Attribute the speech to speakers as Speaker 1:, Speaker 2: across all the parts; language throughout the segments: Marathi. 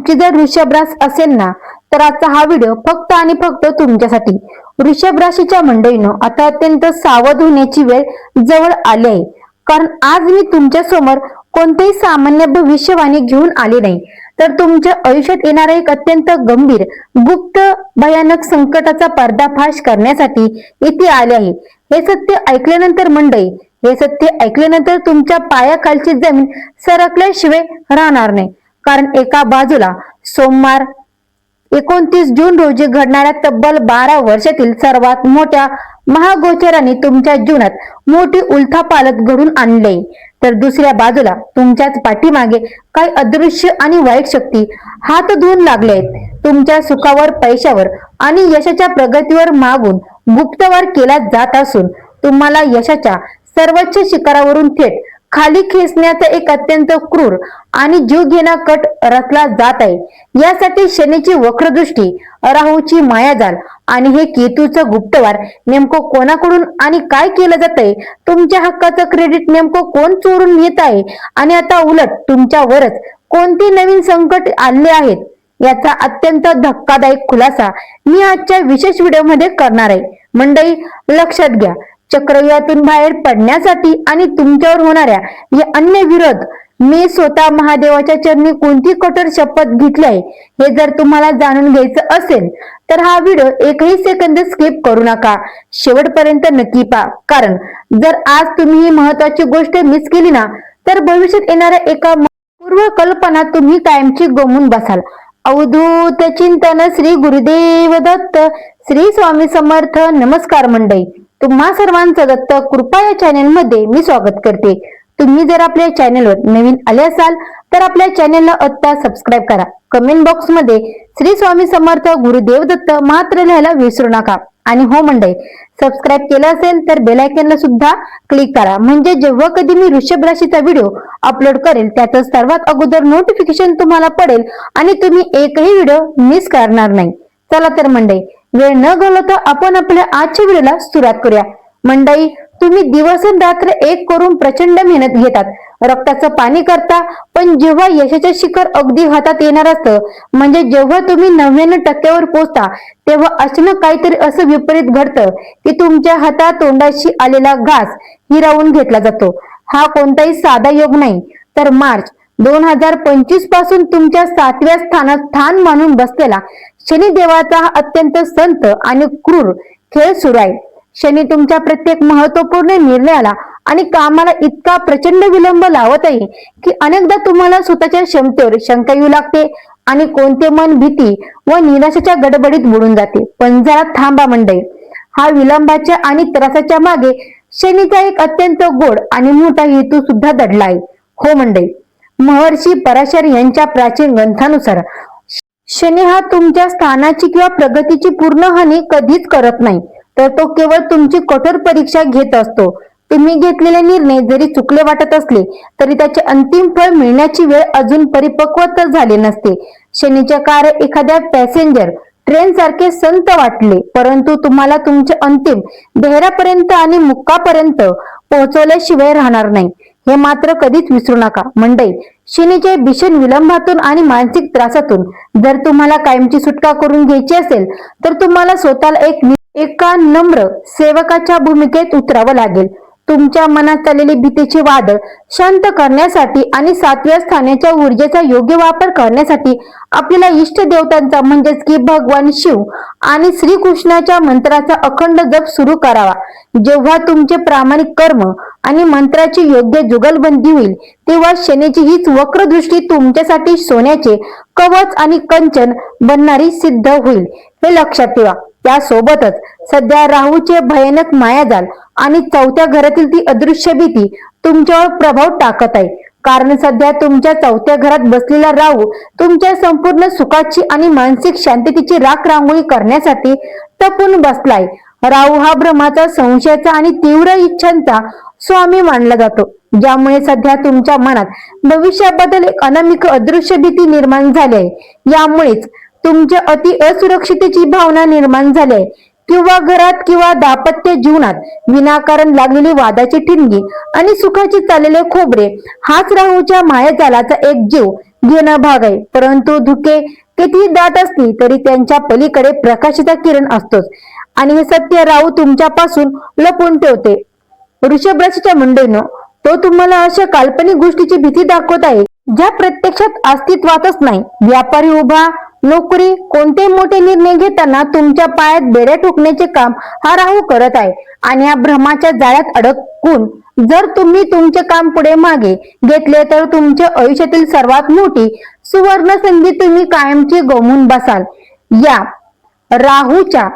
Speaker 1: तुमची जर वृषभ रास असेल ना, तर आजचा हा व्हिडिओ फक्त आणि फक्त तुमच्यासाठी. वृषभ राशीच्या मंडळींनो, आता अत्यंत सावध होण्याची वेळ जवळ आली आहे. कारण आज मी तुमच्या समोर कोणतेही सामान्य भविष्यवाणी घेऊन आले नाही, तर तुमच्या आयुष्यात येणारा एक अत्यंत गंभीर, गुप्त, भयानक संकटाचा पर्दाफाश करण्यासाठी इथे आले आहे. हे सत्य ऐकल्यानंतर मंडळी, हे सत्य ऐकल्यानंतर तुमच्या पायाखालची जमीन सरकल्याशिवाय राहणार नाही. कारण एका बाजूला सोमवार 29 जून रोजी घडणाऱ्या तब्बल 12 वर्षातील सर्वात मोठ्या महागोचराने तुमच्या जीवनात मोठी उलथापालट घडून आणली, तर दुसऱ्या बाजूला तुमच्याच पाठीमागे काही अदृश्य आणि वाईट शक्ती हात धुवून लागले आहेत. तुमच्या सुखावर, पैशावर आणि यशाच्या प्रगतीवर मागून गुप्तवार केला जात असून तुम्हाला यशाच्या सर्वोच्च शिखरावरून थेट खाली खेचण्याचा एक अत्यंत क्रूर आणि जीवघेणा कट रचला जात आहे. यासाठी शनीची वक्रदृष्टी, राहूची मायाजाल आणि हे केतूचं गुप्तवार नेमकं कोणाकडून आणि काय केलं जात आहे, तुमच्या हक्काचं क्रेडिट नेमकं कोण चोरून घेत आहे आणि आता उलट तुमच्यावरच कोणती नवीन संकट आले आहेत, याचा अत्यंत धक्कादायक खुलासा मी आजच्या विशेष व्हिडिओमध्ये करणार आहे. मंडळी, लक्षात घ्या, चक्रव्यूहातून बाहेर पडण्यासाठी आणि तुमच्यावर होणाऱ्या या अन्य विरोध मी स्वतः महादेवाच्या चरणी कोणती कठोर शपथ घेतली आहे, हे जर तुम्हाला जाणून घ्यायचं असेल तर हा व्हिडिओ एकही सेकंद स्किप करू नका, शेवटपर्यंत नक्की पहा. कारण जर आज तुम्ही ही महत्वाची गोष्ट मिस केली ना, तर भविष्यात येणाऱ्या एका पूर्वकल्पना तुम्ही कायमची गमवून बसाल. अवधूत चिंतन श्री गुरुदेव दत्त. श्री स्वामी समर्थ. नमस्कार मंडळी, तुम्हा सर्वांचं दत्त कृपा या चॅनल मध्ये मी स्वागत करते. तुम्ही जर आपल्या चॅनलवर नवीन आले असाल तर आपल्या चॅनलला आत्ता सबस्क्राईब करा. कमेंट बॉक्स मध्ये श्री स्वामी समर्थ गुरुदेव दत्त मात्र लिहायला विसरू नका. आणि हो मंडळी, सबस्क्राईब केलं असेल तर बेल आयकॉनला सुद्धा क्लिक करा, म्हणजे जेव्हा कधी मी वृषभ राशीचा व्हिडिओ अपलोड करेल त्याचं सर्वात अगोदर नोटिफिकेशन तुम्हाला पडेल आणि तुम्ही एकही व्हिडिओ मिस करणार नाही. चला तर मंडळी, वेळ न घालवता आपण आपल्या आजच्या व्हिडिओला सुरुवात करूया. मंडळी, तुम्ही दिवसरात्र एक करून प्रचंड मेहनत घेतात, रक्ताचं पाणी करता, पण जेव्हा यशाचे शिखर अगदी हातात येणार असतं, म्हणजे जेव्हा तुम्ही 99% पोहोचता, तेव्हा अचानक काहीतरी असं विपरीत घडतं की तुमच्या हातातोंडाशी आलेला घास हिरावून घेतला जातो. हा कोणताही साधा योग नाही, तर मार्च 2025 पासून तुमच्या 7व्या स्थानात स्थान मानून बसलेला शनिदेवाचा हा अत्यंत संत आणि क्रूर खेळ सुरू आहे. शनी तुमच्या प्रत्येक महत्वपूर्ण निर्णयाला आणि कामाला इतका प्रचंड विलंब लावत आहे की अनेकदा तुम्हाला स्वतःच्या क्षमतेवर शंका येऊ लागते आणि कोणते मन भीती व निराशेच्या गडबडीत बुडून जाते. पण जरा थांबा मंडळी, हा विलंबाच्या आणि त्रासाच्या मागे शनीचा एक अत्यंत गोड आणि मोठा हेतू सुद्धा दडला आहे. हो मंडळी, महर्षी पराशर यांच्या प्राचीन ग्रंथानुसार शनी हा तुमच्या स्थानाची किंवा प्रगतीची पूर्ण हानी कधीच करत नाही, तर तो केवळ तुमची कठोर परीक्षा घेत असतो. तुम्ही घेतलेले निर्णय जरी चुकले वाटत असले तरी त्याचे अंतिम फळ मिळण्याची वेळ अजून परिपक्व झाले नसते. शनीचे कार्य एखाद्या पॅसेंजर ट्रेन सारखे संत वाटले, परंतु तुम्हाला तुमच्या अंतिम ध्येयापर्यंत आणि मुक्कापर्यंत पोहोचवल्याशिवाय राहणार नाही, हे मात्र कधीच विसरू नका. मंडळी, शनीच्या भीषण विलंबातून आणि मानसिक त्रासातून जर तुम्हाला कायमची सुटका करून घ्यायची असेल तर तुम्हाला स्वतःला एका नम्र सेवकाच्या भूमिकेत उतरावं लागेल. तुमच्या मनात चाललेली भीतीचे वादळ शांत करण्यासाठी आणि 7व्या स्थानाच्या ऊर्जेचा योग्य वापर करण्यासाठी आपल्याला इष्ट देवतांचा म्हणजेच की भगवान शिव आणि श्रीकृष्णाच्या मंत्राचा अखंड जप सुरू करावा. जेव्हा तुमचे प्रामाणिक कर्म आणि मंत्राची योग्य जुगलबंदी होईल, तेव्हा शनीची हीच वक्रदृष्टी तुमच्यासाठी सोन्याचे कवच आणि कंचन बनणारी सिद्ध होईल, हे लक्षात ठेवा. त्यासोबतच सध्या राहूचे भयानक मायाजाल आणि 4थ्या घरातील ती अदृश्य भीती तुमच्यावर प्रभाव टाकत आहे. कारण सध्या तुमच्या 4थ्या घरात बसलेला राहू तुमच्या संपूर्ण सुखाची आणि मानसिक शांततेची राख रांगोळी करण्यासाठी टपून बसलाय. राहू हा भ्रमाचा, संशयाचा आणि तीव्र इच्छांचा स्वामी मानला जातो, ज्यामुळे सध्या तुमच्या मनात भविष्याबद्दल एक अनामिक अदृश्य भीती निर्माण झाली आहे. यामुळेच तुमच्या अति असुरक्षिततेची भावना निर्माण झाली आहे, किंवा घरात किंवा दाम्पत्य जीवनात विनाकारण लागलेली वादाची ठिणगी आणि सुखाची चाललेले खोबरे हाच राहूच्या मायाजालाचा एक जीव घेणं भाग आहे. परंतु धुके कितीही दाट असली तरी त्यांच्या पलीकडे प्रकाशाचा किरण असतोच आणि हे सत्य राहू तुमच्यापासून लपवून ठेवते. वृषभ राशीच्या मंडळींनो, तो तुम्हाला अशा काल्पनिक गोष्टीची भीती दाखवत आहे ज्या प्रत्यक्षात अस्तित्वातच नाही. व्यापारी उभा, नोकरी, कोणते मोठे निर्णय घेताना तुमच्या पायात बेड्या ठोकण्याचे काम हा राहू करत आहे आणि या भ्रमाच्या जाळ्यात अडकून जर तुम्ही तुमचे काम पुढे मागे घेतले तर तुमच्या आयुष्यातील सर्वात मोठी सुवर्ण संधी तुम्ही कायमची गमावून बसाल. या राहूच्या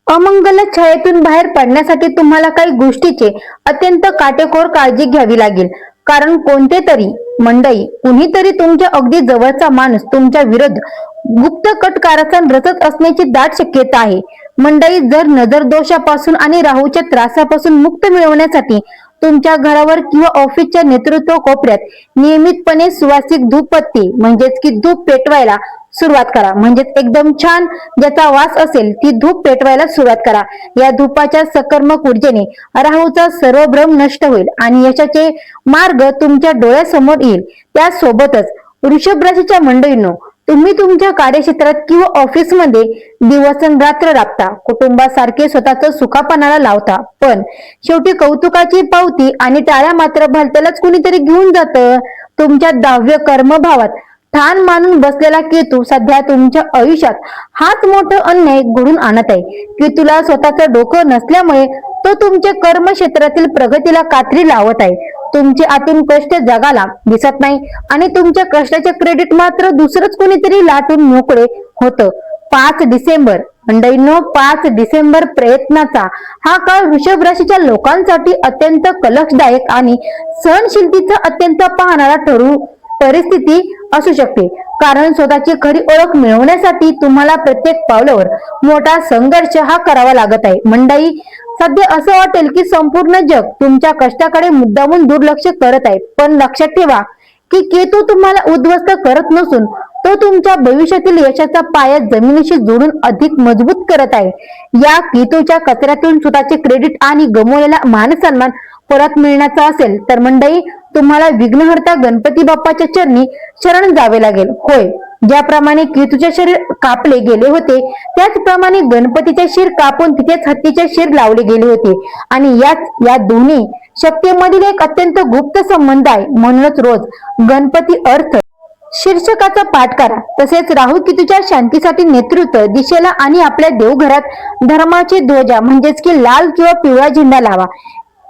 Speaker 1: अमंगल छायेतून बाहेर पडण्यासाठी तुम्हाला काही गोष्टीचे अत्यंत काटेकोर काळजी घ्यावी लागेल. कारण कोणते तरी मंडळी, कुणीतरी तुमच्या अगदी जवळचा माणूस तुमच्या विरुद्ध गुप्त कट कारस्थान रचत असण्याची दाट शक्यता आहे. मंडळी, जर नजर दोषापासून आणि राहूच्या त्रासापासून मुक्त मिळवण्यासाठी तुमच्या घरावर किंवा ऑफिसच्या नेतृत्व कोपऱ्यात नियमितपणे सुवासिक धूपबत्ती म्हणजेच की धूप पेटवायला सुरुवात करा. म्हणजेच एकदम छान ज्याचा वास असेल ती धूप पेटवायला सुरुवात करा. या धूपाच्या सकर्मक ऊर्जेने राहूचा सर्व भ्रम नष्ट होईल आणि यशाचे मार्ग तुमच्या डोळ्यासमोर येईल. त्यासोबतच वृषभ राशीच्या मंडळींनो, तुम्ही तुमच्या कार्यक्षेत्रात किंवा ऑफिसमध्ये दिवसरात्र राबता, कुटुंबासारखे स्वतःच सुखापणाला लावता, पण शेवटी कौतुकाची पावती आणि टाळ्या मात्र भलत्यालाच कुणीतरी घेऊन जातं. तुमच्या 10व्य कर्मभावात ठाण मानून बसलेला केतू सध्या तुमच्या आयुष्यात हाच मोठा अन्याय घडून आणत आहे. केतूला स्वतःचं डोकं नसल्यामुळे तो तुमच्या कर्मक्षेत्रातील प्रगतीला कात्री लावत आहे. तुमचे आतून कष्ट जगाला दिसत नाही आणि तुमच्या कष्टाचे क्रेडिट मात्र दुसरंच कोणीतरी लाटून मोकळे होतं. 5 डिसेंबर मंडळींनो, 5 डिसेंबर प्रयत्नाचा हा काळ वृषभ राशीच्या लोकांसाठी अत्यंत कलशदायक आणि सहनशीलतेचा अत्यंत पाहणारा ठरू परिस्थिती असू शकते. कारण स्वतःची खरी ओळख मिळवण्यासाठी तुम्हाला प्रत्येक पावलावर मोठा संघर्ष हा करावा लागत आहे. मंडळी, सध्या असं वाटेल की संपूर्ण जग तुमच्या कष्टाकडे मुद्दामून दुर्लक्ष करत आहे. पण लक्षात ठेवा की केतू तुम्हाला उद्ध्वस्त करत नसून तो तुमच्या भविष्यातील यशाचा पाया जमिनीशी जोडून अधिक मजबूत करत आहे. या केतूच्या कचऱ्यातून स्वतःचे क्रेडिट आणि गमावलेला मानसन्मान परत मिळण्याचा असेल तर मंडळी, तुम्हाला विघ्नहर्ता गणपती बाप्पाच्या चरणी शरण जावे लागेल. होय, ज्याप्रमाणे केतूचे शरीर कापले गेले होते त्याचप्रमाणे गणपतीचे शिर कापून तिथेच हत्तीचे शिर लावले गेले होते आणि या दोन्ही शक्तीमधील एक अत्यंत गुप्त संबंध आहे. म्हणूनच रोज गणपती अर्थ शीर्षकाचा पाठ करा. तसेच राहू केतूच्या शांतीसाठी नेतृत्व दिशेला आणि आपल्या देवघरात धर्माचे ध्वजा म्हणजेच की लाल किंवा पिवळा झेंडा लावा.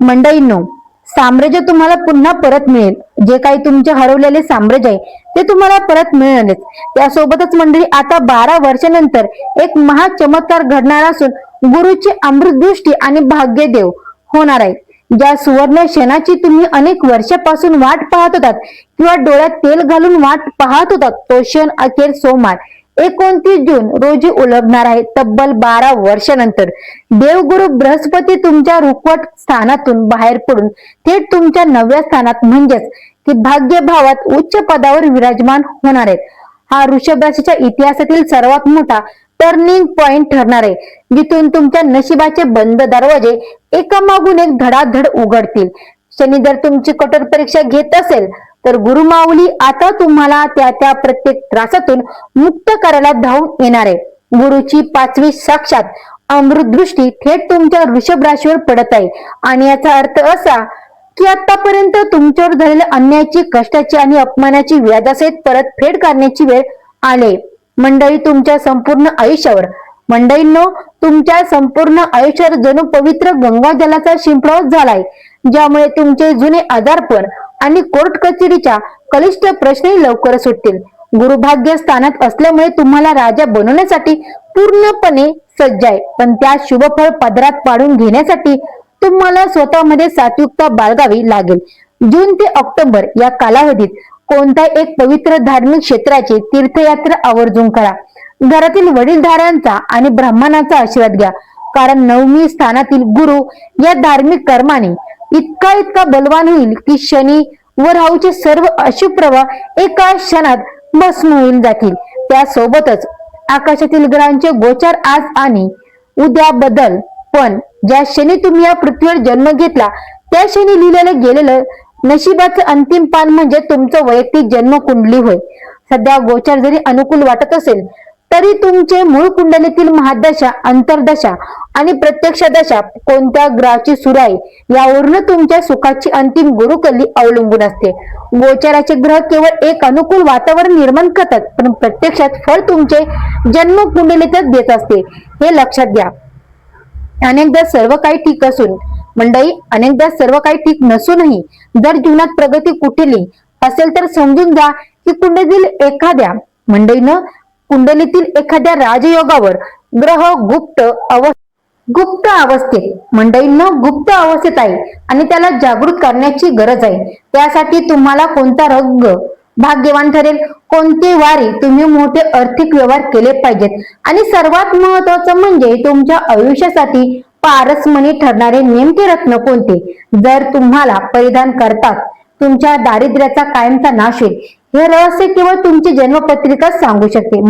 Speaker 1: मंडळींनो, साम्राज्य तुम्हाला पुन्हा परत मिळेल. जे काही तुमचे हरवलेले साम्राज्य आहे ते तुम्हाला परत मिळेलच. त्यासोबतच मंडळी, आता 12 वर्षानंतर एक महा चमत्कार घडणार असून गुरुची अमृतदृष्टी आणि भाग्यदेव होणार आहे. ज्या सुवर्ण क्षणाची तुम्ही अनेक वर्षापासून वाट पाहत होतात किंवा डोळ्यात तेल घालून वाट पाहत होतात, तो क्षण अखेर सोमवार 29 जून रोजी उलगणार आहे. तब्बल 12 वर्षानंतर देवगुरु बृहस्पती तुमच्या रुखवट स्थानातून बाहेर पडून थेट तुमच्या 9व्या स्थानात म्हणजेच की भाग्य भावात उच्च पदावर विराजमान होणार आहेत. हा वृषभ राशीच्या इतिहासातील सर्वात मोठा टर्निंग पॉइंट ठरणार आहे, जिथून तुमच्या नशिबाचे बंद दरवाजे एकामागून एक धडाधड उघडतील. शनी जर तुमची कठोर परीक्षा घेत असेल तर गुरुमाऊली आता तुम्हाला त्या प्रत्येक त्रासातून मुक्त करायला धावून येणार आहे. गुरुची 5वी साक्षात अमृतदृष्टी थेट तुमच्या वृषभ राशीवर पडत आहे आणि याचा अर्थ असा की आतापर्यंत तुमच्यावर झालेल्या अन्यायाची, कष्टाची आणि अपमानाची व्याजासहित परतफेड करण्याची वेळ आली. मंडळी, तुमच्या संपूर्ण आयुष्यावर तुमच्या संपूर्ण आयुष्यावर जणू पवित्र गंगाजलाचा शिंपडाव झालाय, ज्यामुळे तुमचे जुने आजारपण आणि कोर्ट कचेरीच्या कलिष्ठ प्रश्नही लवकर सुटतील. गुरुभाग्य स्थानात असल्यामुळे तुम्हाला राजा बनवण्यासाठी पूर्णपणे सज्ज आहे. पण त्या शुभफळ पदरात पाडून घेण्यासाठी तुम्हाला स्वतःमध्ये सात्विकता बाळगावी लागेल. जून ते ऑक्टोबर या कालावधीत कोणत्या एक पवित्र धार्मिक क्षेत्राची तीर्थयात्रा आवर्जून करा. घरातील वडीलधाऱ्यांचा आणि ब्राह्मणाचा आशीर्वाद घ्या. कारण 9वी स्थानातील गुरु या धार्मिक कर्माने इतका बलवान होईल की शनी व राहूचे सर्व अशुभ प्रभाव एका क्षणात भस्म होऊन जातील. त्यासोबतच आकाशातील ग्रहांचे गोचार आज आणि उद्या बदल. पण ज्या शनी तुम्ही या पृथ्वीवर जन्म घेतला त्या शनी लिहिलेलं गेलेलं नशिबाचं अंतिम पान म्हणजे तुमचं वैयक्तिक जन्म कुंडली होय. सध्या गोचर जरी अनुकूल वाटत असेल तरी तुमचे मूळ कुंडलीतील महादशा, अंतर्दशा आणि प्रत्यक्ष दशा कोणत्या ग्रहाची सुरू आहे यावरून तुमच्या सुखाची अंतिम गुरुकली अवलंबून असते. गोचराचे ग्रह केवळ एक अनुकूल वातावरण निर्माण करतात, पण प्रत्यक्षात फळ तुमचे जन्म कुंडलीतच देत असते, हे लक्षात घ्या. अनेकदा सर्व काही ठीक असून अनेकदा सर्व काही ठीक नसूनही जर जीवनात प्रगती कुठली असेल तर समजून जा की कुंडलीतील एखाद्या राजयोगावर ग्रह गुप्त अवस्थेत आहे आणि त्याला जागृत करण्याची गरज आहे. त्यासाठी तुम्हाला कोणता रंग भाग्यवान ठरेल, कोणते वारी तुम्ही मोठे आर्थिक व्यवहार केले पाहिजेत आणि सर्वात महत्वाचं म्हणजे तुमच्या आयुष्यासाठी पारसमणी ठरणारे नेमके रत्न कोणते जर तुम्हाला परिधान करतात तुमच्या दारिद्र्याचा कायमचा नाश होईल. हे रहस्य केवळ तुमची जन्मपत्रिका सांगू शकते.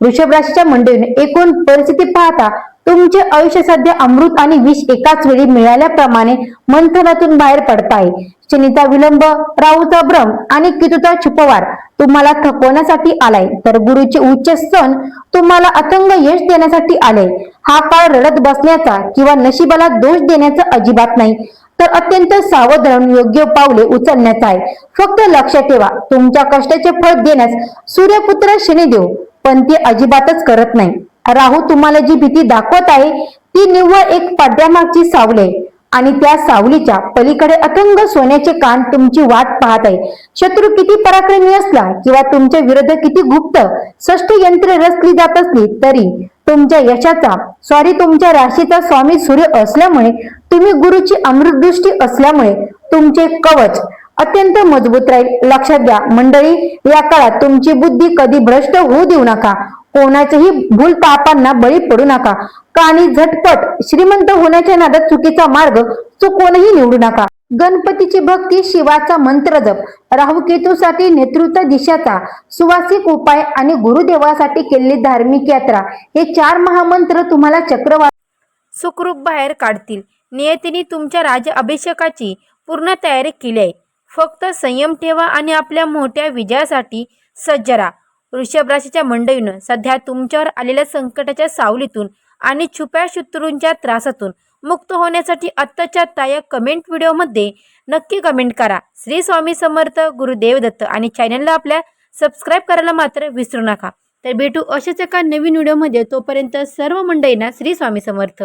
Speaker 1: वृषभ राशीच्या मंडळीने एकूण परिस्थिती पाहता तुमचे आयुष्य सध्या अमृत आणि विष एकाच वेळी मिळाल्याप्रमाणे मंथनातून बाहेर पडत आहे. शनीचा विलंब, राहूचा भ्रम आणि केतूचा छुपवार तुम्हाला थकवण्यासाठी आलाय, तर गुरुचे उच्च सन तुम्हाला अथंग यश देण्यासाठी आले. हा काळ रडत बसण्याचा किंवा नशिबाला दोष देण्याचा अजिबात नाही, तर अत्यंत सावध राहून योग्य पावले उचलण्याचा आहे. फक्त लक्षात ठेवा, तुमच्या कष्टाचे फळ देण्यास सूर्यपुत्र शनिदेव पण ते अजिबातच करत नाही. राहू तुम्हाला जी भीती दाखवत आहे ती निव्वळ एक पडद्यामागची सावली आहे आणि त्या सावलीच्या पलीकडे अथंग सोन्याचे कान तुमची वाट पाहत आहे. शत्रू किती पराक्रमी असला किंवा तुमच्या विरुद्ध किती गुप्त यंत्रे रचली जात असली तरी तुमच्या राशीचा स्वामी सूर्य असल्यामुळे, तुम्ही गुरुची अमृतदृष्टी असल्यामुळे तुमचे कवच अत्यंत मजबूत राहील. लक्षात घ्या मंडळी, या काळात तुमची बुद्धी कधी भ्रष्ट होऊ देऊ नका. कोणाच्याही भूल पापांना बळी पडू नका आणि झटपट श्रीमंत होण्याच्या नादात चुकीचा मार्ग चुकवूनही निवडू नका. गणपतीची भक्ती, शिवाचा मंत्र जप, राहुकेतूसाठी नेतृत्व दिशाचा सुवासिक उपाय आणि गुरुदेवासाठी केलेली धार्मिक यात्रा हे 4 महामंत्र तुम्हाला चक्रवात
Speaker 2: सुखरूप बाहेर काढतील. नियतीने तुमच्या अभिषेकाची पूर्ण तयारी केली आहे. फक्त संयम ठेवा आणि आपल्या मोठ्या विजयासाठी सज्ज राहा. वृषभ राशीच्या मंडळीनं सध्या तुमच्यावर आलेल्या संकटाच्या सावलीतून आणि छुप्या शत्रूंच्या त्रासातून मुक्त होण्यासाठी आत्ताच्या ताया कमेंट व्हिडिओमध्ये नक्की कमेंट करा. श्री स्वामी समर्थ, गुरुदेव दत्त आणि चॅनलला आपल्या सबस्क्राईब करायला मात्र विसरू नका. तर भेटू अशाच एका नवीन व्हिडिओमध्ये. तोपर्यंत सर्व मंडळींना श्री स्वामी समर्थ.